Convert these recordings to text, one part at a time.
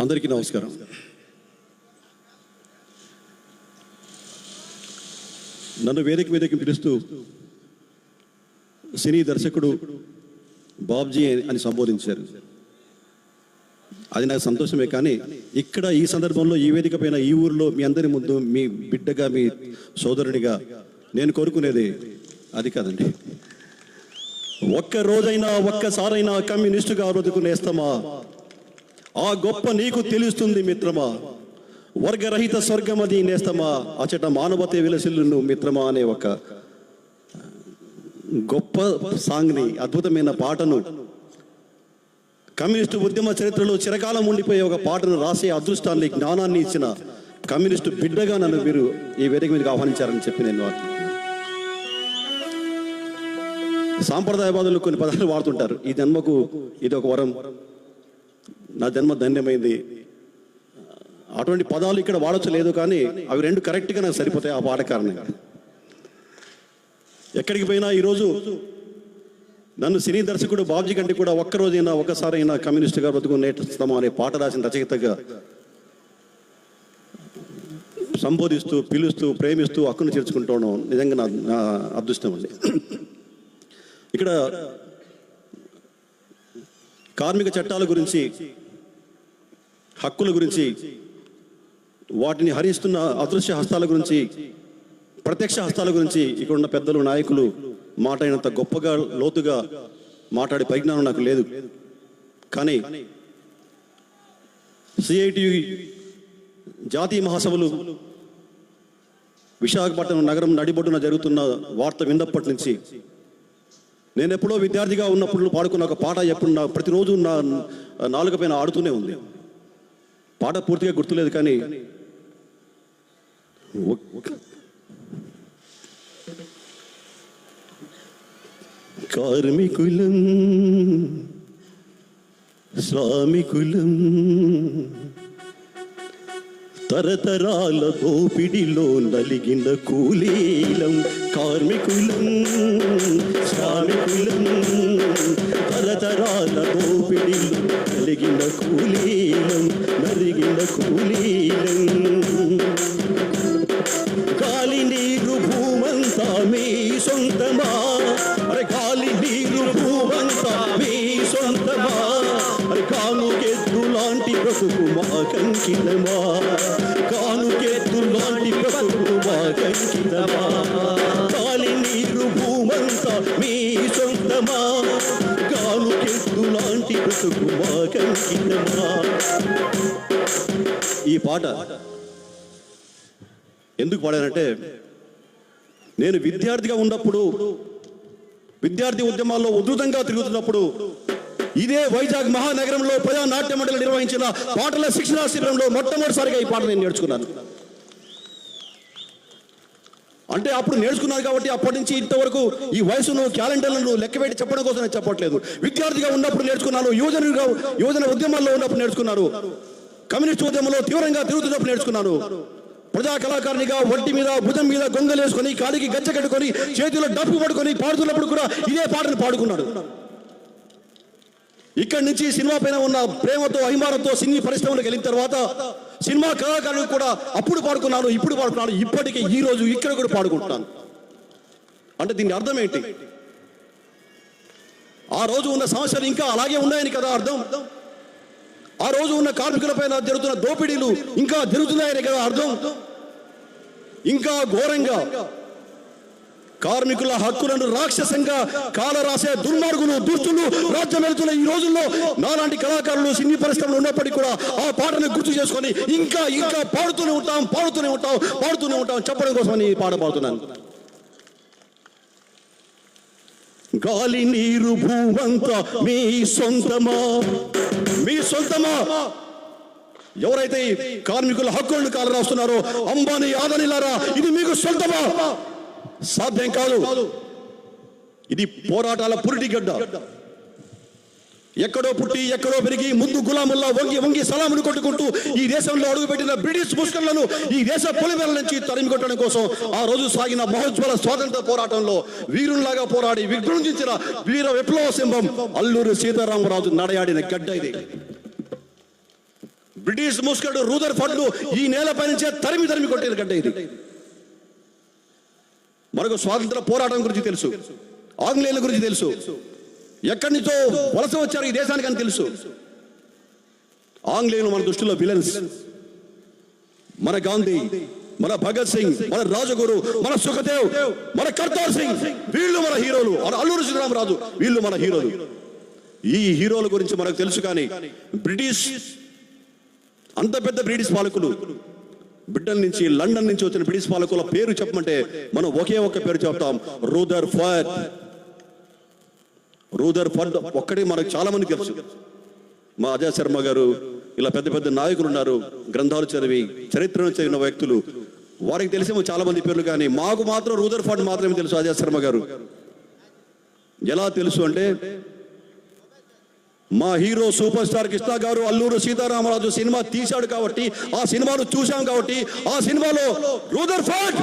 అందరికీ నమస్కారం. నన్ను వేదిక మీదకి పిలుస్తూ సినీ దర్శకుడు బాబ్జీ అని సంబోధించారు. అది నాకు సంతోషమే. కానీ ఇక్కడ ఈ సందర్భంలో ఈ వేదిక పైన ఈ ఊరిలో మీ అందరి ముందు మీ బిడ్డగా మీ సోదరుడిగా నేను కోరుకునేది అది కాదండి. ఒక్క రోజైనా ఒక్కసారైనా కమ్యూనిస్టుగా బ్రతుకునేస్తామా? ఆ గొప్ప నీకు తెలుస్తుంది మిత్రమా. వర్గరహిత స్వర్గమది నేస్తమా, అచట మానవతే విలసిల్లును మిత్రమా అనే ఒక గొప్ప సాంగ్ని, అద్భుతమైన పాటను, కమ్యూనిస్టు ఉద్యమ చరిత్రలో చిరకాలం ఉండిపోయే ఒక పాటను రాసే అదృష్టాన్ని, జ్ఞానాన్ని ఇచ్చిన కమ్యూనిస్టు బిడ్డగా నన్ను మీరు ఈ వేదిక మీదకి ఆహ్వానించారని చెప్పి నేను సాంప్రదాయవాదులు కొన్ని పదాలు వాడుతుంటారు. ఈ జన్మకు ఇది ఒక వరం, నా జన్మ ధన్యమైంది. అటువంటి పదాలు ఇక్కడ వాడచ్చు లేదు, కానీ అవి రెండు కరెక్ట్గా నాకు సరిపోతాయి ఆ పాట కారణంగా. ఎక్కడికి పోయినా ఈరోజు నన్ను సినీ దర్శకుడు బాబ్జీ కంటే కూడా ఒక్కరోజైనా ఒక్కసారైనా కమ్యూనిస్టుగా బ్రతుకు నేర్చుస్తామా అనే పాట రాసిన రచయితగా సంబోధిస్తూ, పిలుస్తూ, ప్రేమిస్తూ హక్కును చేర్చుకుంటాను. నిజంగా నా అదృష్టం అండి. ఇక్కడ కార్మిక చట్టాల గురించి, హక్కుల గురించి, వాటిని హరిస్తున్న అదృశ్య హస్తాల గురించి, ప్రత్యక్ష హస్తాల గురించి ఇక్కడ ఉన్న పెద్దలు, నాయకులు మాట్లాడినంత గొప్పగా, లోతుగా మాట్లాడే పరిజ్ఞానం నాకు లేదు. కానీ సిఐటియు జాతీయ మహాసభలు విశాఖపట్నం నగరం నడిబొడ్డున జరుగుతున్న వార్త విన్నప్పటి నుంచి, నేను ఎప్పుడో విద్యార్థిగా ఉన్నప్పుడు పాడుకున్న ఒక పాట ఎప్పుడు ప్రతిరోజు నా నాలుక పైన ఆడుతూనే ఉంది. పాట పూర్తిగా గుర్తులేదు, కానీ కార్మికులం శ్రామికులం తరతరాల దోపిడిలో నలిగిన కూలీలం. కార్మికులం శ్రామికులం తరతరాల దోపిడిలో నలిగిన కూలీలం, నలిగిన కూలీలం. గాలి నీరు భూమంతా మీ సొంతమా, అరే గాలి నీరు భూమంతా మీ సొంతమా, అరే కానుకెద్దు లాంటి బ్రతుకు మా కంకితమా, కానుకెద్దు లాంటి బ్రతుకు మా కంకితమా. గాలి నీరు భూమంతా మీ సొంతమా, కానుకెద్దు లాంటి బ్రతుకు మా కంకితమా. ఈ పాట ఎందుకు పాడానంటే, నేను విద్యార్థిగా ఉన్నప్పుడు, విద్యార్థి ఉద్యమాల్లో ఉధృతంగా తిరుగుతున్నప్పుడు, ఇదే వైజాగ్ మహానగరంలో ప్రజానాట్య మండలి నిర్వహించిన పాటల శిక్షణా శిబిరంలో మొట్టమొదటిసారిగా ఈ పాట నేను నేర్చుకున్నాను. అంటే అప్పుడు నేర్చుకున్నాను కాబట్టి అప్పటి నుంచి ఇంతవరకు ఈ వయసును, క్యాలెండర్లను లెక్కపెట్టి చెప్పడం కోసం నేను చెప్పట్లేదు. విద్యార్థిగా ఉన్నప్పుడు నేర్చుకున్నాను, యువజన ఉద్యమాల్లో ఉన్నప్పుడు నేర్చుకున్నాను, కమ్యూనిస్ట్ ఉద్యమంలో తీవ్రంగా తిరుగుతున్నప్పుడు నేర్చుకున్నాను. ప్రజా కళాకారునిగా ఒంటి మీద, భుజం మీద గొంగలేసుకొని, కాలికి గజ్జ కట్టుకొని, చేతిలో డప్పు పడుకొని పాడుతున్నప్పుడు కూడా ఇదే పాటను పాడుకున్నాడు. ఇక్కడి నుంచి సినిమా పైన ఉన్న ప్రేమతో, అభిమానంతో సినీ పరిశ్రమలకు వెళ్ళిన తర్వాత సినిమా కళాకారులు కూడా అప్పుడు పాడుకున్నాను, ఇప్పుడు పాడుకున్నాను, ఇప్పటికీ ఈ రోజు ఇక్కడ కూడా పాడుకుంటున్నాను. అంటే దీని అర్థం ఏంటి? ఆ రోజు ఉన్న సమస్యలు ఇంకా అలాగే ఉన్నాయని కదా అర్థం. ఆ రోజు ఉన్న కార్మికుల పైన జరుగుతున్న దోపిడీలు ఇంకా జరుగుతున్నాయని కదా అర్థం. ఇంకా ఘోరంగా కార్మికుల హక్కులను రాక్షసంగా కాలరాసే దుర్మార్గులు, దుష్టులు రాజ్యం వెళుతున్న ఈ రోజుల్లో నాలాంటి కళాకారులు సినీ పరిశ్రమలు ఉన్నప్పటికీ కూడా ఆ పాటను గుర్తు చేసుకొని ఇంకా ఇంకా పాడుతూనే ఉంటాం చెప్పడం కోసమని ఈ పాట పాడుతున్నాను. గాలి నీరు భూమంతా మీ సొంతమా, మీ సొంతమా. ఎవరైతే కార్మికుల హక్కులను కాలరాస్తున్నారో, అంబానీ, ఆదానీలారా, ఇది మీకు సొంతమా? సాధ్యం కాదు. ఇది పోరాటాల పురిటిగడ్డ. ఎక్కడో పుట్టి ఎక్కడో పెరిగి ముందు గులాముల్లా వంగి వంగి సలాములు కొట్టుకుంటూ ఈ దేశంలో అడుగుపెట్టిన బ్రిటిష్ ముష్కర్లను ఈ దేశ పొలిమేర నుంచి తరిమి కొట్టడం కోసం ఆ రోజు సాగిన మహోజ్వల స్వాతంత్ర పోరాటంలో వీరుల్లాగా పోరాడి విజృంభించిన వీర విప్లవ సింహం అల్లూరి సీతారామరాజు నడయాడిన గడ్డ ఇది. బ్రిటిష్ ముస్కడు రూదర్ఫర్డ్ ఈ నేలపై నుంచే తరిమి కొట్టిన గడ్డ ఇది. మనకు స్వాతంత్ర పోరాటం గురించి తెలుసు, ఆంగ్లేయుల గురించి తెలుసు, ఎక్కడి నుంచో వలస వచ్చారు ఈ దేశానికి అని తెలుసు. ఆంగ్లేయులు మన దృష్టిలో విలన్స్. మన గాంధీ, మన భగత్ సింగ్, మన రాజగురు, మన సుఖదేవ్, మన కర్తార్ సింగ్, వీళ్ళు మన హీరోలు. అల్లూరి సీతారామరాజు, వీళ్ళు మన హీరోలు. ఈ హీరోల గురించి మనకు తెలుసు. కానీ బ్రిటిష్, అంత పెద్ద బ్రిటిష్ పాలకులు, బ్రిటన్ నుంచి, లండన్ నుంచి వచ్చిన బ్రిటిష్ పాలకుల పేరు చెప్పమంటే మనం ఒకే ఒక్క పేరు చెప్తాం, రూదర్ఫర్డ్. రూదర్ఫర్డ్ ఒక్కడే మనకు చాలా మంది తెలుసు. మా అజయ్ శర్మ గారు, ఇలా పెద్ద పెద్ద నాయకులు ఉన్నారు, గ్రంథాలు చదివి చరిత్రను చదివిన వ్యక్తులు, వారికి తెలిసేమో చాలా మంది పేర్లు. కానీ మాకు మాత్రం రూదర్ఫర్డ్ మాత్రమే తెలుసు. అజయ్ శర్మ గారు ఎలా తెలుసు అంటే, మా హీరో సూపర్ స్టార్ కృష్ణ గారు అల్లూరు సీతారామరాజు సినిమా తీశాడు కాబట్టి, ఆ సినిమాను చూశాం కాబట్టి, ఆ సినిమాలో రూదర్ఫర్డ్,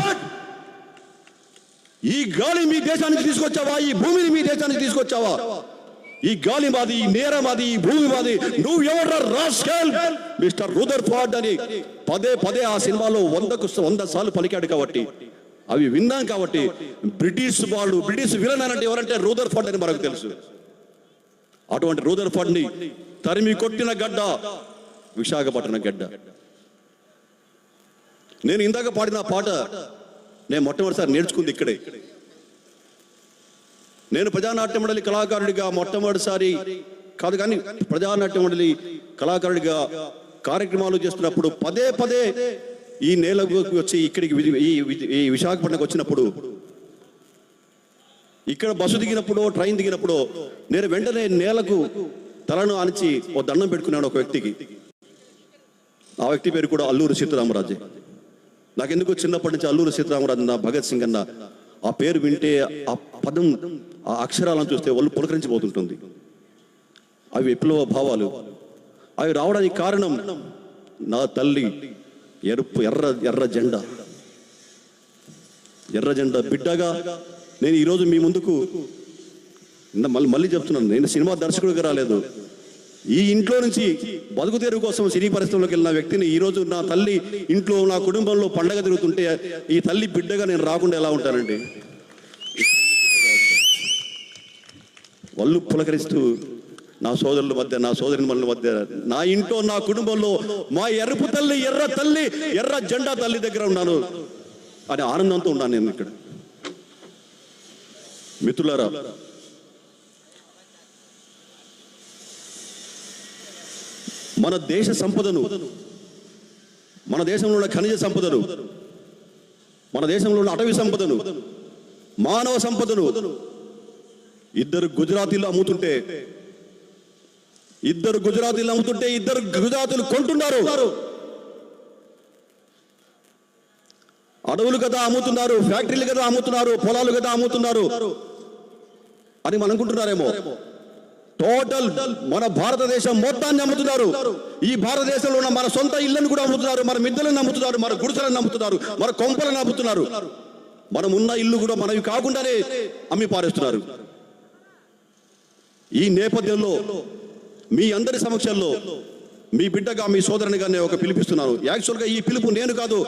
ఈ గాలి మీ దేశానికి తీసుకొచ్చావా, ఈ భూమిని మీ దేశానికి తీసుకొచ్చావా, ఈ గాలి మాది, ఈ నేర మాది, ఈ భూమి మాది, నువ్వు ఎవరు రాస్కెల్ మిస్టర్ రూదర్ఫర్డ్ అని పదే పదే ఆ సినిమాలో 100 సార్లు పలికాడు. కాబట్టి అవి విన్నాం. కాబట్టి బ్రిటిష్ వాళ్ళు, బ్రిటిష్ విలన్ అంటే ఎవరంటే రూదర్ఫర్డ్ అని మనకు తెలుసు. అటువంటి రూదర్ఫర్డ్ ని తరిమి కొట్టిన గడ్డ విశాఖపట్నం గడ్డ. నేను ఇందాక పాడిన పాట నేను మొట్టమొదటిసారి నేర్చుకుంది ఇక్కడే. నేను ప్రజానాట్య మండలి కళాకారుడిగా మొట్టమొదటిసారి కాదు, కానీ ప్రజానాట్య మండలి కళాకారుడిగా కార్యక్రమాలు చేస్తున్నప్పుడు పదే పదే ఈ నేలకు వచ్చి ఇక్కడికి ఈ విశాఖపట్నంకి వచ్చినప్పుడు, ఇక్కడ బస్సు దిగినప్పుడు, ట్రైన్ దిగినప్పుడు నేను వెంటనే నేలకు తలను ఆనిచి ఓ దండం పెట్టుకున్నాను ఒక వ్యక్తికి. ఆ వ్యక్తి పేరు కూడా అల్లూరి సీతారామరాజే. నాకెందుకు చిన్నప్పటి నుంచి అల్లూరి సీతారామరాజు అన్న, భగత్ సింగ్ అన్న ఆ పేరు వింటే, ఆ పదం, ఆ అక్షరాలను చూస్తే వాళ్ళు పులకరించిపోతుంటుంది. అవి విప్లవ భావాలు. అవి రావడానికి కారణం నా తల్లి ఎర్ర జెండా బిడ్డగా నేను ఈరోజు మీ ముందుకు మళ్ళీ చెప్తున్నాను. నేను సినిమా దర్శకుడిగా రాలేదు. ఈ ఇంట్లో నుంచి బతుకు తెరువు కోసం సినీ పరిశ్రమలోకి వెళ్ళిన వ్యక్తిని ఈరోజు నా తల్లి ఇంట్లో, నా కుటుంబంలో పండగ తిరుగుతుంటే ఈ తల్లి బిడ్డగా నేను రాకుండా ఎలా ఉంటానండి? వాళ్ళు పులకరిస్తూ నా సోదరుల మధ్య, నా సోదరుని మధ్య, నా ఇంట్లో, నా కుటుంబంలో మా ఎర్రపు తల్లి, ఎర్ర జెండా తల్లి దగ్గర ఉన్నాను అని ఆనందంతో ఉన్నాను నేను ఇక్కడ. మిత్రులారా, మన దేశ సంపదను, మన దేశంలో ఉన్న ఖనిజ సంపదను, మన దేశంలో ఉన్న అటవీ సంపదను, మానవ సంపదను ఇద్దరు గుజరాతీలు అమ్ముతుంటే ఇద్దరు గుజరాతీలు కొంటున్నారు. అడవులు కదా అమ్ముతున్నారు, ఫ్యాక్టరీలు కదా అమ్ముతున్నారు, పొలాలు కదా అమ్ముతున్నారు అని మనం అనుకుంటున్నారేమో. టోటల్ మన భారతదేశం మొత్తాన్ని అమ్ముతున్నారు. ఈ భారతదేశంలో ఉన్న మన సొంత ఇళ్లను కూడా అమ్ముతున్నారు, మన మిద్దెలను అమ్ముతున్నారు, మన గుడిసెలను అమ్ముతున్నారు, మన కొంపలను అమ్ముతున్నారు. మనం ఉన్న ఇల్లు కూడా మనవి కాకుండానే అమ్మి పారేస్తున్నారు. ఈ నేపథ్యంలో మీ అందరి సమక్షంలో మీ బిడ్డగా, మీ సోదరునిగా నేను ఒక పిలిపిస్తున్నాను. యాక్చువల్గా ఈ పిలుపు నేను కాదు,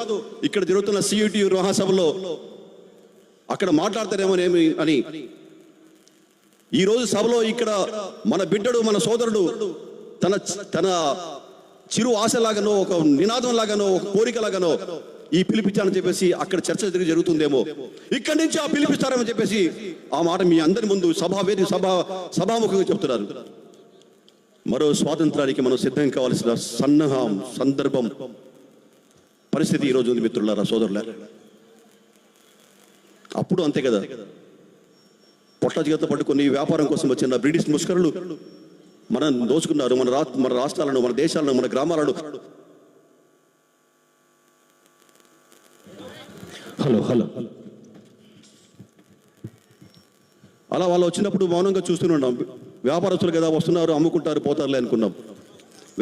ఇక్కడ జరుగుతున్న CUT మహాసభలో అక్కడ మాట్లాడతారేమోనేమి అని ఈ రోజు సభలో ఇక్కడ మన బిడ్డడు, మన సోదరుడు తన చిరు ఆశలాగానో, ఒక నినాదం లాగానో, ఒక కోరిక లాగానో ఈ పిలిపించాలని చెప్పేసి అక్కడ చర్చ జరుగుతుందేమో, ఇక్కడి నుంచి ఆ పిలిపిస్తారని చెప్పేసి ఆ మాట మీ అందరి ముందు సభాముఖంగా చెప్తున్నారు. మరో స్వాతంత్రానికి మనం సిద్ధం కావాల్సిన సందర్భం, పరిస్థితి ఈరోజు ఉంది మిత్రులారా, సోదరులారా. అప్పుడు అంతే కదా, పొట్ల చేత పట్టుకొని వ్యాపారం కోసం వచ్చిన బ్రిటిష్ ముష్కరులు మనం దోచుకున్నారు. మన రాష్ట్రాలను, మన దేశాలను, మన గ్రామాలను. హలో అలా వాళ్ళు వచ్చినప్పుడు మౌనంగా చూస్తున్నాం. వ్యాపారస్తులు కదా వస్తున్నారు, అమ్ముకుంటారు, పోతారులే అనుకున్నాం.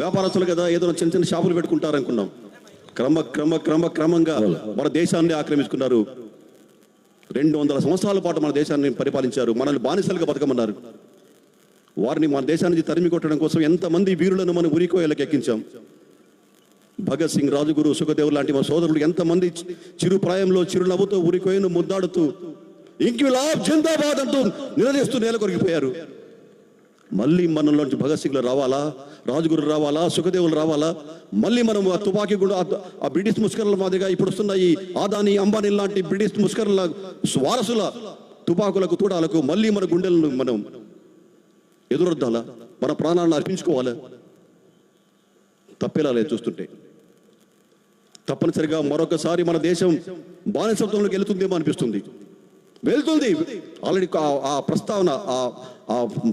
వ్యాపారస్తులు కదా ఏదో చిన్న షాపులు పెట్టుకుంటారు అనుకున్నాం. క్రమంగా మన దేశాన్ని ఆక్రమించుకున్నారు. 200 సంవత్సరాల పాటు మన దేశాన్ని పరిపాలించారు. మనల్ని బానిసలుగా బతకమన్నారు. వారిని మన దేశానికి తరిమి కొట్టడం కోసం ఎంతమంది వీరులను మనం ఉరికోయలకు ఎక్కించాం. భగత్ సింగ్, రాజుగురు, సుఖదేవ్ లాంటి మా సోదరులు ఎంతమంది చిరు ప్రాయంలో చిరునవ్వుతో ఉరికోయిన ముద్దాడుతూ ఇంక్విలాబ్ జిందాబాద్ అంటూ నిలదీస్తూ నేల కొరిగిపోయారు. మళ్ళీ మనలోంచి భగత్ సింగ్లు రావాలా, రాజుగురు రావాలా, సుఖదేవులు రావాలా? మళ్ళీ మనం ఆ తుపాకీ కూడా ఆ బ్రిటిష్ ముష్కర్ల మాదిరిగా ఇప్పుడు వస్తున్న ఈ ఆదాని, అంబానీ లాంటి బ్రిటిష్ ముష్కర్ల వారసుల తుపాకులకు, తూడాలకు మళ్ళీ మన గుండెలను మనం ఎదురొద్దాలా? మన ప్రాణాలను అర్పించుకోవాలా? తప్పేలా లేదు చూస్తుంటే. తప్పనిసరిగా మరొకసారి మన దేశం బానిసత్వంలోకి వెళుతుందేమో అనిపిస్తుంది. వెళ్తుంది. ఆల్రెడీ ఆ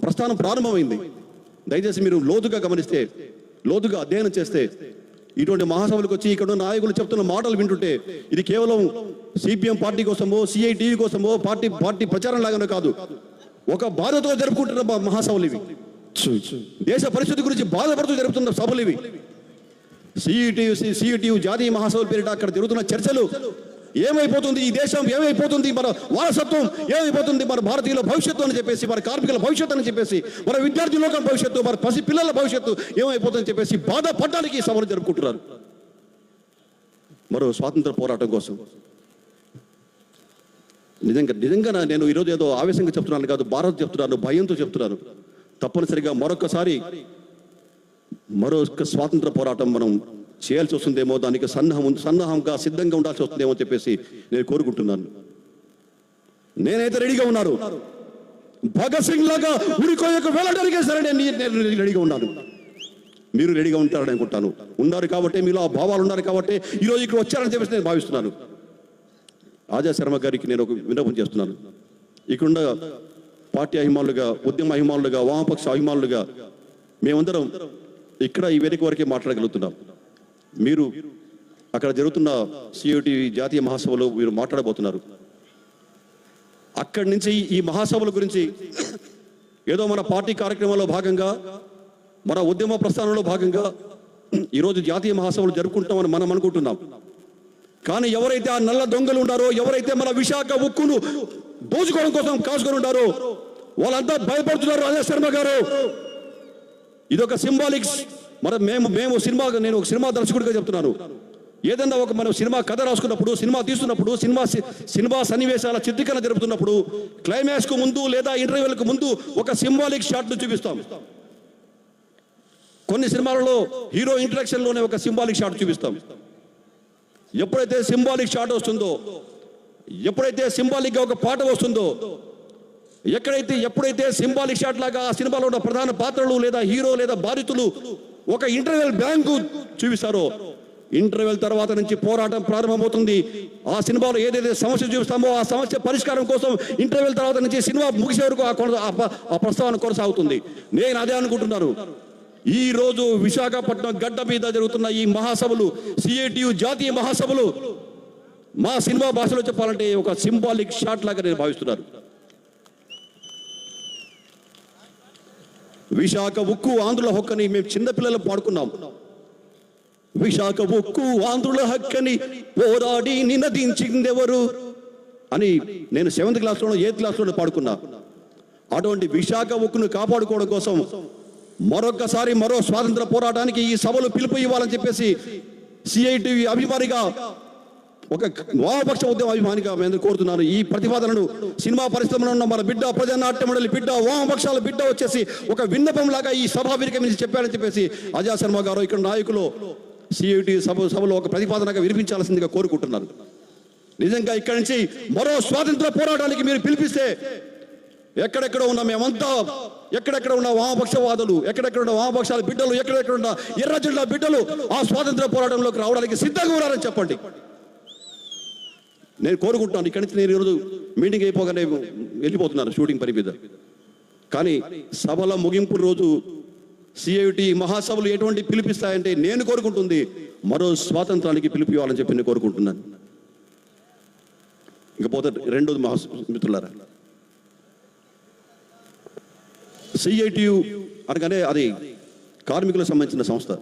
ప్రస్థానం ప్రారంభమైంది. దయచేసి మీరు లోతుగా గమనిస్తే, లోతుగా అధ్యయనం చేస్తే, ఇటువంటి మహాసభలకు వచ్చి ఇక్కడ నాయకులు చెప్తున్న మాటలు వింటుంటే ఇది కేవలం సిపిఎం పార్టీ కోసమో, సిఐటియు కోసమో పార్టీ ప్రచారం లాగానే కాదు, ఒక బాధతో జరుపుకుంటున్న మహాసభలు ఇవి. దేశ పరిస్థితి గురించి బాధపడుతూ జరుపుతున్న సభలు ఇవి. సిఐటియు జాతీయ మహాసభల పేరిట అక్కడ జరుగుతున్న చర్చలు ఏమైపోతుంది, ఈ దేశం ఏమైపోతుంది, మన వారసత్వం ఏమైపోతుంది, మన భారతీయుల భవిష్యత్తు అని చెప్పేసి, మన కార్మికుల భవిష్యత్తు అని చెప్పేసి, మన విద్యార్థి లోకం భవిష్యత్తు, మన పసి పిల్లల భవిష్యత్తు ఏమైపోతుందని చెప్పేసి బాధపడడానికి ఈ సభలు జరుపుకుంటున్నారు. మరో స్వాతంత్ర పోరాటం కోసం. నిజంగా నేను ఈరోజు ఏదో ఆవేశంగా చెప్తున్నాను కాదు, భారత్ చెప్తున్నాను, భయంతో చెప్తున్నాను. తప్పనిసరిగా మరొక స్వాతంత్ర పోరాటం మనం చేయాల్సి వస్తుందేమో, దానికి సన్నాహంగా సిద్ధంగా ఉండాల్సి వస్తుందేమో అని చెప్పేసి నేను కోరుకుంటున్నాను. నేనైతే రెడీగా ఉన్నాను. భగత్ సింగ్ లాగా ఉరికోయకు వెళ్ళడానికి సరే నేను రెడీగా ఉన్నాను. మీరు రెడీగా ఉంటారని అనుకుంటాను. ఉన్నారు కాబట్టి, మీలో ఆ భావాలు ఉన్నారు కాబట్టి ఈరోజు ఇక్కడ వచ్చారని చెప్పేసి నేను భావిస్తున్నాను. ఆజా శర్మ గారికి నేను ఒక విన్నపం చేస్తున్నాను. ఇక్కడున్న పార్టీ అభిమానులుగా, ఉద్యమ అభిమానులుగా, వామపక్ష అభిమానులుగా మేమందరం ఇక్కడ ఈ వేదిక వరకే మాట్లాడగలుగుతున్నాం. మీరు అక్కడ జరుగుతున్న సిఐటి జాతీయ మహాసభలో మీరు మాట్లాడబోతున్నారు. అక్కడి నుంచి ఈ మహాసభల గురించి ఏదో మన పార్టీ కార్యక్రమంలో భాగంగా, మన ఉద్యమ ప్రస్థానంలో భాగంగా ఈరోజు జాతీయ మహాసభలు జరుపుకుంటామని మనం అనుకుంటున్నాం. కానీ ఎవరైతే ఆ నల్ల దొంగలు ఉన్నారో, ఎవరైతే మన విశాఖ ఉక్కును దోచుకోవడం కోసం కాసుకొని ఉన్నారో వాళ్ళంతా భయపడుతున్నారు. రాజా శర్మ గారు, ఇదొక సింబాలిక్స్. నేను ఒక సినిమా దర్శకుడిగా చెప్తున్నాను. ఏదన్నా మనం సినిమా కథ రాసుకున్నప్పుడు, సినిమా తీస్తున్నప్పుడు, సినిమా సన్నివేశాల చిత్రీకరణ జరుపుతున్నప్పుడు క్లైమాక్స్ కు ముందు లేదా ఇంటర్వ్యూలకు ముందు ఒక సింబాలిక్ షాట్ ను చూపిస్తాం. కొన్ని సినిమాలలో హీరో ఇంట్రడక్షన్ లోనే ఒక సింబాలిక్ షాట్ చూపిస్తాం. ఎప్పుడైతే సింబాలిక్ షాట్ వస్తుందో, ఎప్పుడైతే సింబాలిక్ గా ఒక పాట వస్తుందో, ఎప్పుడైతే సింబాలిక్ షాట్ లాగా ఆ సినిమాలో ఉన్న ప్రధాన పాత్రలు లేదా హీరో లేదా బాధితులు ఒక ఇంటర్వెల్ బ్యాంకు చూపిస్తారో, ఇంటర్వెల్ తర్వాత నుంచి పోరాటం ప్రారంభమవుతుంది. ఆ సినిమాలో ఏదైతే సమస్య చూపిస్తామో ఆ సమస్య పరిష్కారం కోసం ఇంటర్వెల్ తర్వాత నుంచి సినిమా ముగిసే వరకు ఆ ప్రస్తావన కొనసాగుతుంది. నేను అదే అనుకుంటున్నాను. ఈ రోజు విశాఖపట్నం గడ్డ మీద జరుగుతున్న ఈ మహాసభలు, సిఐటియు జాతీయ మహాసభలు, మా సినిమా భాషలో చెప్పాలంటే ఒక సింబాలిక్ షాట్ లాగా నేను భావిస్తున్నాను. విశాఖ ఉక్కు ఆంధ్రుల హక్కని మేము చిన్నపిల్లలు పాడుకున్నాం. విశాఖ ఉక్కు ఆంధ్రుల హక్కని పోరాడి నినదించిందెవరు అని నేను 7th క్లాస్లోనో 8th క్లాస్లోనో పాడుకున్నా. అటువంటి విశాఖ ఉక్కును కాపాడుకోవడం కోసం మరో స్వాతంత్ర పోరాటానికి ఈ సభలు పిలుపు ఇవ్వాలని చెప్పేసి సిఐటివి అభిమానిగా, ఒక వామపక్ష ఉద్యమ అభిమానిగా నేను కోరుతున్నాను. ఈ ప్రతిపాదనను సినిమా పరిశ్రమలో ఉన్న మన బిడ్డ, ప్రజానాట్య మండలి బిడ్డ, వామపక్షాల బిడ్డ వచ్చేసి ఒక విన్నపం లాగా ఈ సభా వేదిక మీద చెప్పారని చెప్పేసి ఆజా శర్మ గారు, ఇక్కడ నాయకులు సిఐటి సభలో ఒక ప్రతిపాదనగా వినిపించాల్సిందిగా కోరుకుంటున్నారు. నిజంగా ఇక్కడి నుంచి మరో స్వాతంత్ర పోరాటానికి మీరు పిలిపిస్తే ఎక్కడెక్కడ ఉన్న మేమంతా, ఎక్కడెక్కడ ఉన్న వామపక్షవాదులు, ఎక్కడెక్కడ ఉన్న వామపక్షాల బిడ్డలు, ఎక్కడెక్కడ ఉన్న ఎర్ర జెండా బిడ్డలు ఆ స్వాతంత్ర పోరాటంలోకి రావడానికి సిద్ధంగా ఉన్నారని చెప్పండి. నేను కోరుకుంటున్నాను. ఇక్కడి నుంచి నేను ఈరోజు మీటింగ్ అయిపోగానే వెళ్ళిపోతున్నాను షూటింగ్ పని మీద. కానీ సభల ముగింపు రోజు సిఐటి మహాసభలు ఎటువంటి పిలిపిస్తాయంటే నేను కోరుకుంటుంది మరో స్వాతంత్రానికి పిలుపు ఇవ్వాలని చెప్పి నేను కోరుకుంటున్నాను. ఇకపోతే రెండోది మిత్రులారా, సిఐటియు అనగానే అది కార్మికులకు సంబంధించిన సంస్థ.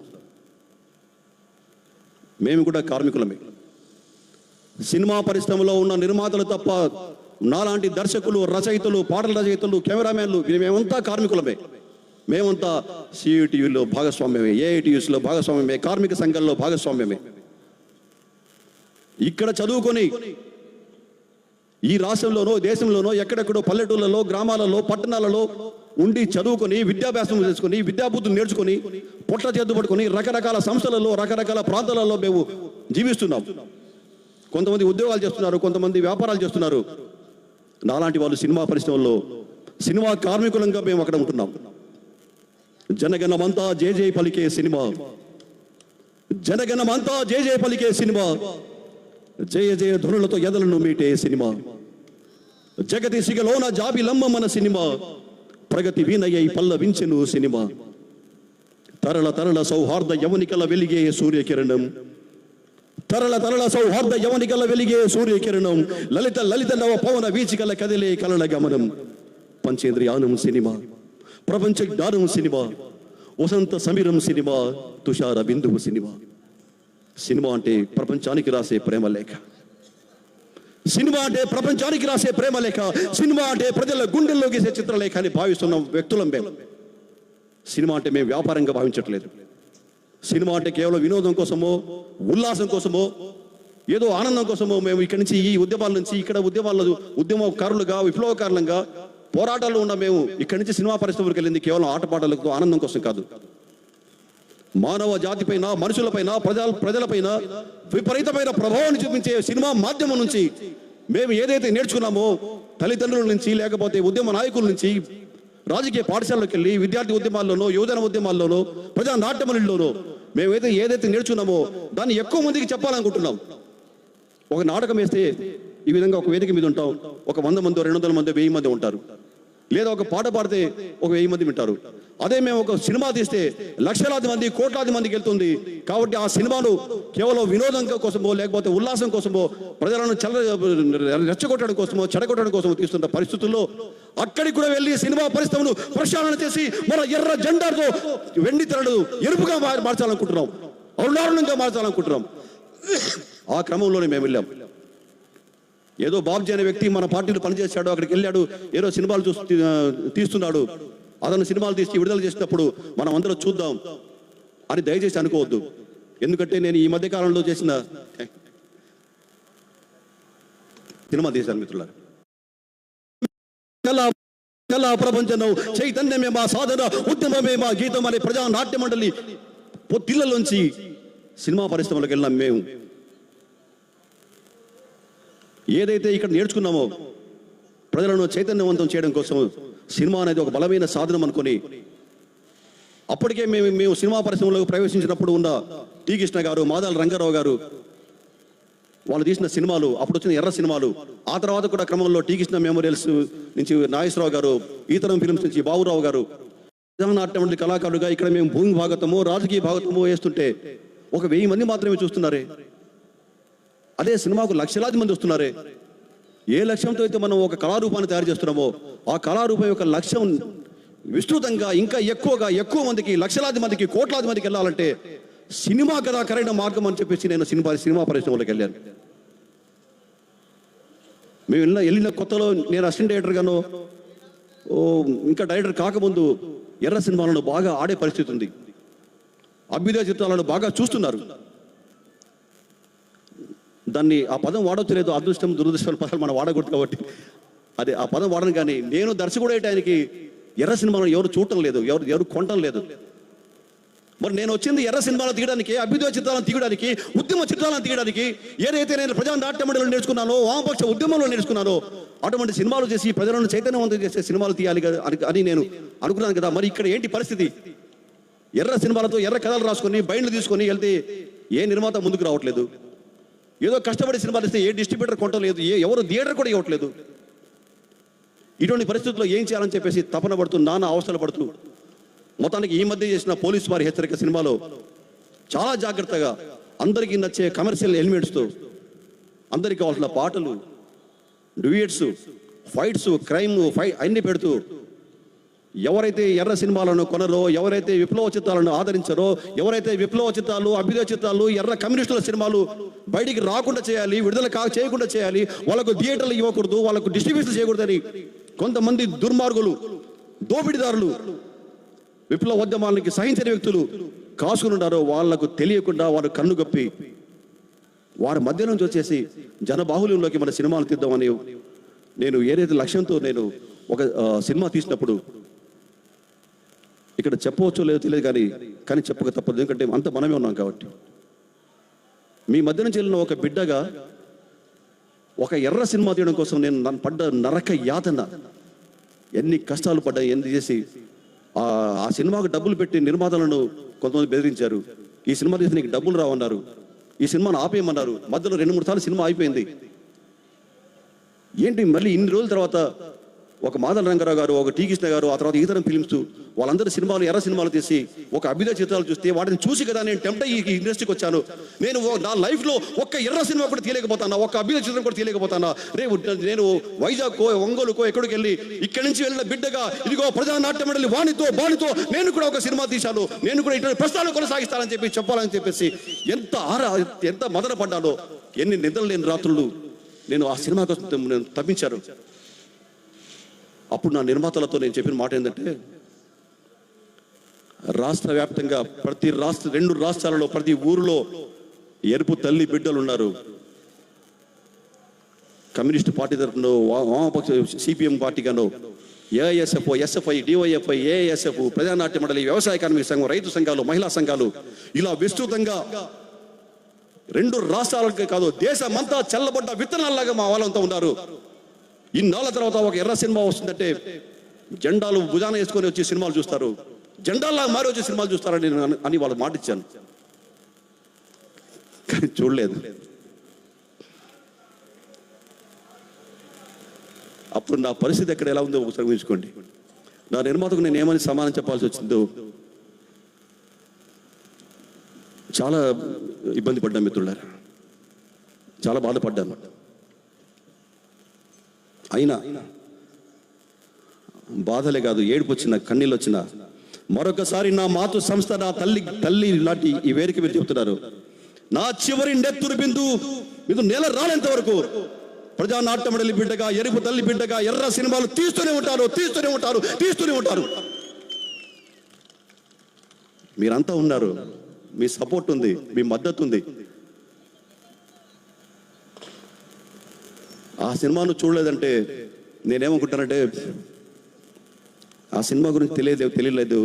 మేము కూడా కార్మికులమే. సినిమా పరిశ్రమలో ఉన్న నిర్మాతలు తప్ప నాలాంటి దర్శకులు, రచయితలు, పాటల రచయితలు, కెమెరామెన్లు మేమంతా కార్మికులమే. మేమంతా సిఐటియులో భాగస్వామ్యమే, ఏఐటియుస్లో భాగస్వామ్యమే, కార్మిక సంఘాల్లో భాగస్వామ్యమే. ఇక్కడ చదువుకొని ఈ రాష్ట్రంలోనో దేశంలోనో ఎక్కడెక్కడో పల్లెటూళ్ళలో గ్రామాలలో పట్టణాలలో ఉండి చదువుకొని విద్యాభ్యాసం చేసుకొని విద్యాబుద్ధులు నేర్చుకొని పొట్ల చేతు పట్టుకొని రకరకాల సంస్థలలో రకరకాల ప్రాంతాలలో మేము జీవిస్తున్నాం. కొంతమంది ఉద్యోగాలు చేస్తున్నారు, కొంతమంది వ్యాపారాలు చేస్తున్నారు. నాలాంటి వాళ్ళు సినిమా పరిశ్రమల్లో సినిమా కార్మికులంగా మేము అక్కడ ఉంటున్నాం. జనగణమంతా జై జై పలికే సినిమా, జనగణమంతా జై జై పలికే సినిమా, జయ జయ ధ్వనులతో ఎదలను మీటే సినిమా, జగతి సిగలోన జాబిలమ్మ మన సినిమా, ప్రగతి వీణయ్యై పల్లవించెను సినిమా, తరళ తరళ సౌహార్ద యవనికల వెలిగే సూర్యకిరణం, తరళ తరళ సౌహార్ద యవనికల వెలిగే సూర్యకిరణం, లలిత లలిత నవ పవన వీచికల కదిలే కలల గమనం, పంచేంద్రియానం సినిమా, ప్రపంచ జ్ఞానం సినిమా, వసంత సమీరం సినిమా, తుషార బిందువు సినిమా. సినిమా అంటే ప్రపంచానికి రాసే ప్రేమ లేఖ, సినిమా అంటే ప్రపంచానికి రాసే ప్రేమ లేఖ, సినిమా అంటే ప్రజల గుండెల్లో గీసే చిత్రలేఖ అని భావిస్తున్న వ్యక్తులం మేము. సినిమా అంటే మేము వ్యాపారంగా భావించట్లేదు. సినిమా అంటే కేవలం వినోదం కోసమో ఉల్లాసం కోసమో ఏదో ఆనందం కోసమో మేము ఇక్కడి నుంచి ఈ ఉద్యమాల నుంచి ఇక్కడ ఉద్యమకారులుగా విప్లవకారులంగా పోరాటాలు ఉన్న మేము ఇక్కడి నుంచి సినిమా పరిశ్రమలకు వెళ్ళింది కేవలం ఆటపాటలకు ఆనందం కోసం కాదు. మానవ జాతిపైన మనుషులపైన ప్రజలపైన విపరీతమైన ప్రభావాన్ని చూపించే సినిమా మాధ్యమం నుంచి మేము ఏదైతే నేర్చుకున్నామో తల్లిదండ్రుల నుంచి లేకపోతే ఉద్యమ నాయకుల నుంచి రాజకీయ పాఠశాలలోకి వెళ్ళి విద్యార్థి ఉద్యమాల్లోనో యువజన ఉద్యమాల్లోనో ప్రజా నాట్యమణిలోనో మేమైతే ఏదైతే నేర్చుకున్నామో దాన్ని ఎక్కువ మందికి చెప్పాలనుకుంటున్నాం. ఒక నాటకం వేస్తే ఈ విధంగా ఒక వేదిక మీద ఉంటాం, ఒక 100 మంది 200 మంది 1000 మంది ఉంటారు. లేదా ఒక పాట పాడితే ఒక 1000 మంది వింటారు. అదే మేము ఒక సినిమా తీస్తే లక్షలాది మంది కోట్లాది మందికి వెళ్తుంది. కాబట్టి ఆ సినిమాను కేవలం వినోదం కోసమో లేకపోతే ఉల్లాసం కోసమో ప్రజలను రెచ్చగొట్టడం కోసమో చెడగొట్టడం కోసమో తీస్తున్న పరిస్థితుల్లో అక్కడికి కూడా వెళ్ళి సినిమా పరిశ్రమను ప్రక్షాళన చేసి మన ఎర్ర జెండాతో వెండి తెరడు ఎరుపుగా మార్చాలనుకుంటున్నాం, అరుణారుణంగా మార్చాలనుకుంటున్నాం. ఆ క్రమంలోనే మేము వెళ్ళాం. ఏదో బాబ్జీ అనే వ్యక్తి మన పార్టీలో పనిచేశాడు, అక్కడికి వెళ్ళాడు, ఏదో సినిమాలు తీస్తున్నాడు, అతను సినిమాలు తీసి విడుదల చేసినప్పుడు మనం అందరం చూద్దాం అని దయచేసి అనుకోవద్దు. ఎందుకంటే నేను ఈ మధ్య కాలంలో చేసిన సినిమా తీశాను మిత్రులారా. కళా ప్రపంచం చైతన్యమే మా సాధన, ఉద్యమమే మా గీతం అనే ప్రజా నాట్య మండలి పొత్తిళ్లలోంచి సినిమా పరిశ్రమలకు వెళ్ళాం. మేము ఏదైతే ఇక్కడ నేర్చుకున్నామో ప్రజలను చైతన్యవంతం చేయడం కోసం సినిమా అనేది ఒక బలమైన సాధనం అనుకొని అప్పటికే మేము సినిమా పరిశ్రమలోకి ప్రవేశించినప్పుడు ఉన్న టి కృష్ణ గారు, మాదాల రంగారావు గారు వాళ్ళు తీసిన సినిమాలు, అప్పుడు వచ్చిన ఎర్ర సినిమాలు, ఆ తర్వాత కూడా క్రమంలో టి కృష్ణ మెమోరియల్స్ నుంచి నాగేశ్వరరావు గారు, ఈతరం ఫిల్మ్స్ నుంచి బాబురావు గారు నాట్యం కళాకారులుగా ఇక్కడ మేము భూమి భాగతమో రాజకీయ భాగతమో వేస్తుంటే ఒక 1000 మంది మాత్రమే చూస్తున్నారే. అదే సినిమాకు లక్షలాది మంది వస్తున్నారే. ఏ లక్ష్యంతో అయితే మనం ఒక కళారూపాన్ని తయారు చేస్తున్నామో ఆ కళారూపం యొక్క లక్ష్యం విస్తృతంగా ఇంకా ఎక్కువ మందికి, లక్షలాది మందికి, కోట్లాది మందికి వెళ్ళాలంటే సినిమా కదా కరైన మార్గం అని చెప్పేసి నేను సినిమా పరిశ్రమలోకి వెళ్ళాను. మేము వెళ్ళిన కొత్తలో నేను అసిస్టెంట్ డైరెక్టర్ గాను ఇంకా డైరెక్టర్ కాకముందు ఎర్ర సినిమాలను బాగా ఆడే పరిస్థితి ఉంది. అభ్యుదయ చిత్రాలను బాగా చూస్తున్నారు. దాన్ని ఆ పదం వాడవచ్చు లేదు, అదృష్టం దురదృష్టం పదాలు మనం వాడకూడదు కాబట్టి అదే ఆ పదం వాడను. కానీ నేను దర్శకుడు అయ్యడానికి ఎర్ర సినిమాలను ఎవరు చూడటం లేదు, ఎవరు కొనటం లేదు. మరి నేను వచ్చింది ఎర్ర సినిమాలు తీయడానికి, అభ్యుదయ చిత్రాలను తీయడానికి, ఉద్యమ చిత్రాలను తీయడానికి. ఏదైతే నేను ప్రజా నాట్య మండలిలో నేర్చుకున్నానో, వామపక్ష ఉద్యమంలో నేర్చుకున్నానో అటువంటి సినిమాలు చేసి ప్రజలను చైతన్యవంతం చేసే సినిమాలు తీయాలి అని నేను అనుకున్నాను కదా. మరి ఇక్కడ ఏంటి పరిస్థితి? ఎర్ర సినిమాలతో ఎర్ర కథలు రాసుకొని బైండ్లు తీసుకొని వెళ్తే ఏ నిర్మాత ముందుకు రావట్లేదు. ఏదో కష్టపడి సినిమాలు ఇస్తే ఏ డిస్ట్రిబ్యూటర్ కొట్టలేదు, ఎవరు థియేటర్ కూడా ఇవ్వట్లేదు. ఇటువంటి పరిస్థితుల్లో ఏం చేయాలని చెప్పేసి తపన పడుతూ నానా అవసరాలు పడుతూ మొత్తానికి ఈ మధ్య చేసిన పోలీసు వారి హెచ్చరిక సినిమాలో చాలా జాగ్రత్తగా అందరికీ నచ్చే కమర్షియల్ ఎలిమెంట్స్తో అందరికీ కావాల్సిన పాటలు, డ్యూయట్స్, ఫైట్స్, క్రైమ్ అన్ని పెడుతూ ఎవరైతే ఎర్ర సినిమాలను కొనరో, ఎవరైతే విప్లవ చిత్రాలను ఆదరించారో, ఎవరైతే విప్లవ చిత్రాలు, అభ్యుదయ చిత్రాలు, ఎర్ర కమ్యూనిస్టుల సినిమాలు బయటికి రాకుండా చేయాలి, విడుదల చేయకుండా చేయాలి, వాళ్ళకు థియేటర్లు ఇవ్వకూడదు, వాళ్ళకు డిస్ట్రిబ్యూషన్ చేయకూడదని కొంతమంది దుర్మార్గులు, దోపిడీదారులు విప్లవోద్యమానికి సహించని వ్యక్తులు కాసుకుని ఉన్నారో వాళ్లకు తెలియకుండా వారు కన్ను గప్పి వారి మధ్య నుంచి వచ్చేసి జనబాహుల్యంలోకి మన సినిమాలు తీద్దామని నేను ఏదైతే లక్ష్యంతో నేను ఒక సినిమా తీసినప్పుడు ఇక్కడ చెప్పవచ్చో లేదో తెలియదు, కానీ చెప్పక తప్పదు. ఎందుకంటే అంత మనమే ఉన్నాం కాబట్టి. మీ మధ్య నుంచి వెళ్ళిన ఒక బిడ్డగా ఒక ఎర్ర సినిమా తీయడం కోసం నేను పడ్డ నరక యాతన, ఎన్ని కష్టాలు పడ్డాయి, ఎన్ని చేసి ఆ సినిమాకు డబ్బులు పెట్టి నిర్మాతలను కొంతమంది బెదిరించారు. ఈ సినిమా తీసి నీకు డబ్బులు రావన్నారు, ఈ సినిమాను ఆపేయమన్నారు. మధ్యలో 2-3 సార్లు సినిమా అయిపోయింది. ఏంటి మళ్ళీ ఇన్ని రోజుల తర్వాత ఒక మాదల రంగారావు గారు, ఒక టీ కృష్ణ గారు, ఆ తర్వాత ఈతరం ఫిలిమ్స్ వాళ్ళందరూ సినిమాలు ఎర్ర సినిమాలు తీసి ఒక అభ్యుదయ చిత్రాలు చూస్తే వాటిని చూసి కదా నేను టెంప్ట్ అయ్యి ఈ ఇండస్ట్రీకి వచ్చాను. నేను నా లైఫ్లో ఒక్క ఎర్ర సినిమా కూడా తీయలేకపోతానా, ఒక్క అభ్యుదయ చిత్రం కూడా తీయలేకపోతానా. రేపు నేను వైజాగ్కో ఒంగోలుకో ఎక్కడికి వెళ్ళి ఇక్కడి నుంచి వెళ్ళిన బిడ్డగా ఇదిగో ప్రజానాట్య మండలి బాణితో నేను కూడా ఒక సినిమా తీశాను, నేను కూడా ఇటువంటి ప్రశ్నలు కొనసాగిస్తానని చెప్పాలని చెప్పేసి ఎంత మదన పడ్డానో, ఎన్ని నిద్ర లేని రాత్రులు నేను ఆ సినిమా కోసం నేను తప్పించాను. అప్పుడు నా నిర్మాతలతో నేను చెప్పిన మాట ఏంటంటే, రాష్ట్ర వ్యాప్తంగా ప్రతి 2 రాష్ట్రాలలో ప్రతి ఊరిలో ఎరుపు తల్లి బిడ్డలు ఉన్నారు. కమ్యూనిస్ట్ పార్టీ తరఫున, వామపక్ష సిపిఎం పార్టీగానో, AISF, SFI, DYFI, AISF, Prajanatya Mandali, వ్యవసాయ కార్మిక సంఘం, రైతు సంఘాలు, మహిళా సంఘాలు, ఇలా విస్తృతంగా 2 రాష్ట్రాలకే కాదు దేశమంతా చల్లబడ్డ విత్తనాల్లాగా మా వాళ్ళంతా ఉన్నారు. ఇన్నాళ్ళ తర్వాత ఒక ఎర్ర సినిమా వస్తుందంటే జెండాలు భుజాన వేసుకొని వచ్చి సినిమాలు చూస్తారు, జెండాల్లాగా మారి వచ్చి సినిమాలు చూస్తారని అని వాళ్ళు మాట ఇచ్చాను. కానీ చూడలేదు. అప్పుడు నా పరిస్థితి ఎక్కడ ఎలా ఉందో ఒకసారి ఊహించుకోండి. నా నిర్మాతకు నేను ఏమని సమాధానం చెప్పాల్సి వచ్చిందో. చాలా ఇబ్బంది పడ్డాను మిత్రులారా, చాలా బాధపడ్డాను. అయినా బాధలే కాదు, ఏడుపు వచ్చిన, కన్నీళ్ళు వచ్చిన, మరొకసారి నా మాతృ సంస్థ, నా తల్లి లాంటి ఈ వేదిక మీరు చెప్తున్నారు, నా చివరి నెత్తురు బిందు నేల రాలేంత వరకు ప్రజానాట్య మండలి బిడ్డగా, ఎరుపు తల్లి బిడ్డగా ఎర్ర సినిమాలు తీస్తూనే ఉంటారు. మీరంతా ఉన్నారు, మీ సపోర్ట్ ఉంది, మీ మద్దతు ఉంది. ఆ సినిమాను చూడలేదంటే నేనేమనుకుంటానంటే, ఆ సినిమా గురించి తెలియలేదు,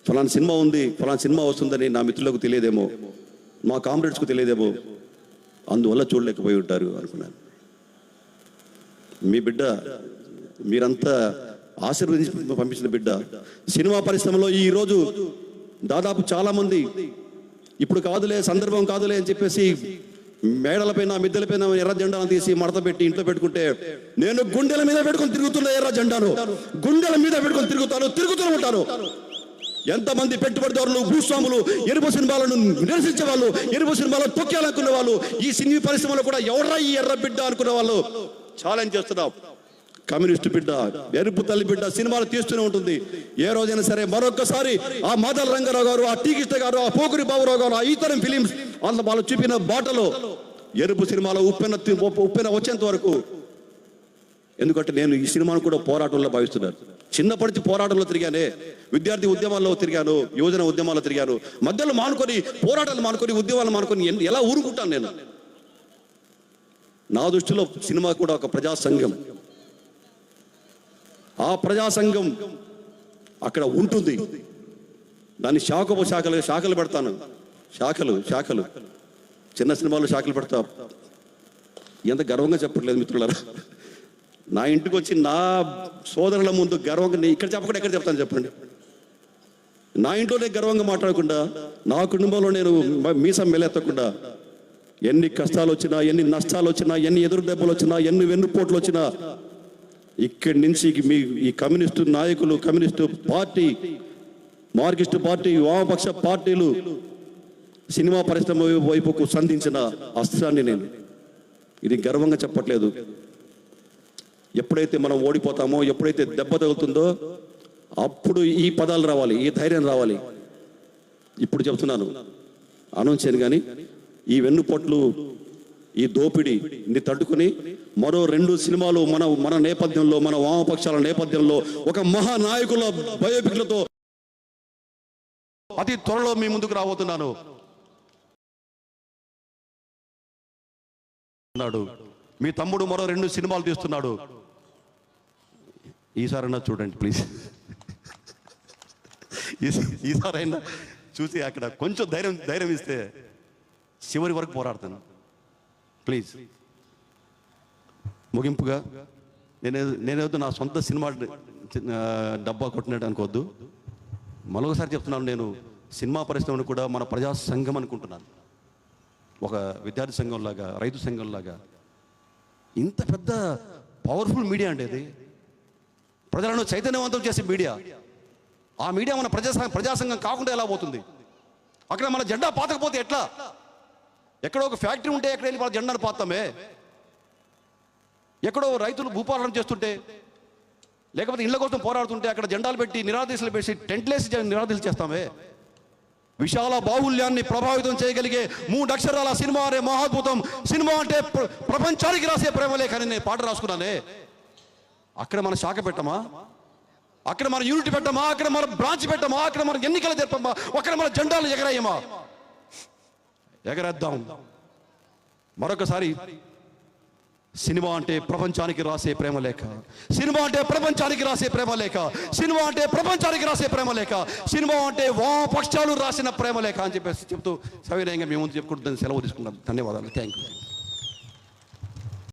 ఫలానా సినిమా ఉంది, ఫలానా సినిమా వస్తుందని నా మిత్రులకు తెలియదేమో, మా కామ్రేడ్స్కు తెలియదేమో, అందువల్ల చూడలేకపోయి ఉంటారు అనుకున్నాను. మీ బిడ్డ, మీరంతా ఆశీర్వదించి పంపించిన బిడ్డ. సినిమా పరిశ్రమలో ఈరోజు దాదాపు చాలా మంది ఇప్పుడు కాదులే, సందర్భం కాదులే అని చెప్పేసి మేడలపైన, మిద్దెలపైన ఎర్ర జెండాను తీసి మడత పెట్టి ఇంట్లో పెట్టుకుంటే, నేను గుండెల మీద పెట్టుకొని తిరుగుతున్న ఎర్ర జెండాను, గుండెల మీద పెట్టుకొని తిరుగుతూనే ఉంటాను. ఎంతమంది పెట్టుబడిదారులు, భూస్వాములు ఎరుపు సినిమాలను నిరసించే వాళ్ళు, ఎరుపు సినిమాలను తొక్కేయాలనుకునే వాళ్ళు, ఈ సినీ పరిశ్రమలో కూడా ఎవరా ఈ ఎర్ర బిడ్డ అనుకునే వాళ్ళు ఛాలెంజ్ చేస్తున్నాం. కమ్యూనిస్టు బిడ్డ, ఎరుపు తల్లి బిడ్డ సినిమాలు తీస్తూనే ఉంటుంది. ఏ రోజైనా సరే మరొకసారి ఆ మాదల రంగారావు గారు, ఆ టీ కృష్ణ గారు, ఆ పోకురి బాబురావు గారు, ఆ ఈతరం ఫిలిమ్స్ అందులో వాళ్ళు చూపిన బాటలో ఎరుపు సినిమాలో ఉప్పెన వచ్చేంత వరకు, ఎందుకంటే నేను ఈ సినిమాను కూడా పోరాటంలో భావిస్తున్నాను. చిన్నప్పటి పోరాటంలో తిరిగానే, విద్యార్థి ఉద్యమాల్లో తిరిగాను, యువజన ఉద్యమాల్లో తిరిగాను. మధ్యలో పోరాటాలు మానుకొని ఉద్యమాలు మానుకొని ఎలా ఊరుకుంటాను నేను? నా దృష్టిలో సినిమా కూడా ఒక ప్రజా సంఘం. ఆ ప్రజా సంఘం అక్కడ ఉంటుంది. దాన్ని శాఖలు పెడతాను. శాఖలు చిన్న సినిమాలు శాఖలు పెడతా. ఎంత గర్వంగా చెప్పట్లేదు మిత్రులారా. నా ఇంటికి వచ్చి నా సోదరుల ముందు గర్వంగా, ఇక్కడ చెప్పకుండా ఎక్కడ చెప్తాను చెప్పండి? నా ఇంట్లోనే గర్వంగా మాట్లాడకుండా, నా కుటుంబంలో నేను మీసం మెలెత్తకుండా, ఎన్ని కష్టాలు వచ్చినా, ఎన్ని నష్టాలు వచ్చినా, ఎన్ని ఎదురు దెబ్బలు వచ్చినా, ఎన్ని వెన్నుపోట్లు వచ్చినా, ఇక్కడి నుంచి ఈ కమ్యూనిస్టు నాయకులు, కమ్యూనిస్టు పార్టీ, మార్కిస్టు పార్టీ, వామపక్ష పార్టీలు సినిమా పరిశ్రమ వైపుకు సంధించిన అస్త్రాన్ని నేను ఇది గర్వంగా చెప్పట్లేదు. ఎప్పుడైతే మనం ఓడిపోతామో, ఎప్పుడైతే దెబ్బ తగులుతుందో అప్పుడు ఈ పదాలు రావాలి, ఈ ధైర్యం రావాలి. ఇప్పుడు చెప్తున్నాను, అనౌన్స్ చేయను కానీ ఈ వెన్నుపోట్లు, ఈ దోపిడీని తట్టుకుని మరో 2 సినిమాలు మన నేపథ్యంలో, మన వామపక్షాల నేపథ్యంలో ఒక మహానాయకుల బయోపిక్లతో అతి త్వరలో మీ ముందుకు రాబోతున్నాను అన్నాడు. మీ తమ్ముడు మరో 2 సినిమాలు తీస్తున్నాడు. ఈసారైనా చూడండి ప్లీజ్. ఈసారైనా చూసి అక్కడ కొంచెం ధైర్యం ఇస్తే చివరి వరకు పోరాడతాను ప్లీజ్. ముగింపుగా నేనేదో నా సొంత సినిమా డబ్బా కొట్టినట్టు అనుకోవద్దు. మరొకసారి చెప్తున్నాను, నేను సినిమా పరిశ్రమను కూడా మన ప్రజా సంఘం అనుకుంటున్నాను. ఒక విద్యార్థి సంఘంలాగా, రైతు సంఘంలాగా. ఇంత పెద్ద పవర్ఫుల్ మీడియా అండి అది. ప్రజలను చైతన్యవంతం చేసే మీడియా. ఆ మీడియా మన ప్రజా సంఘం కాకుండా ఎలా పోతుంది? అక్కడ మన జెండా పాతకపోతే ఎట్లా? ఎక్కడో ఒక ఫ్యాక్టరీ ఉంటే ఎక్కడ వెళ్ళి మన జెండాను పాతామే? ఎక్కడో రైతులు భూపాలన చేస్తుంటే, లేకపోతే ఇళ్ల కోసం పోరాడుతుంటే అక్కడ జెండాలు పెట్టి నిరాదేశాలు పెట్టి టెంట్లేసి నిరాదేశాలు చేస్తామే? విశాల బాహుల్యాన్ని ప్రభావితం చేయగలిగే 3 అక్షరాల సినిమా అనే మహాద్భుతం. సినిమా అంటే ప్రపంచానికి రాసే ప్రేమలేఖ అని నేను పాట రాసుకున్నానే. అక్కడ మన శాఖ పెట్టమా? అక్కడ మన యూనిట్ పెట్టమా? అక్కడ మన బ్రాంచ్ పెట్టమా? అక్కడ మన ఎన్నికలు జరపమా? అక్కడ మన జెండాలు ఎగరేయమా? ఎగరేద్దాం. మరొకసారి, సినిమా అంటే ప్రపంచానికి రాసే ప్రేమలేఖ. సినిమా అంటే ప్రపంచానికి రాసే ప్రేమలేఖ. సినిమా అంటే ప్రపంచానికి రాసే ప్రేమలేఖ. సినిమా అంటే వామపక్షాలు రాసిన ప్రేమలేఖ అని చెప్పేసి చెప్తూ సవినయంగా మేము ముందు చెప్పుకుంటూ సెలవు తీసుకుంటాం. ధన్యవాదాలు. Thank you.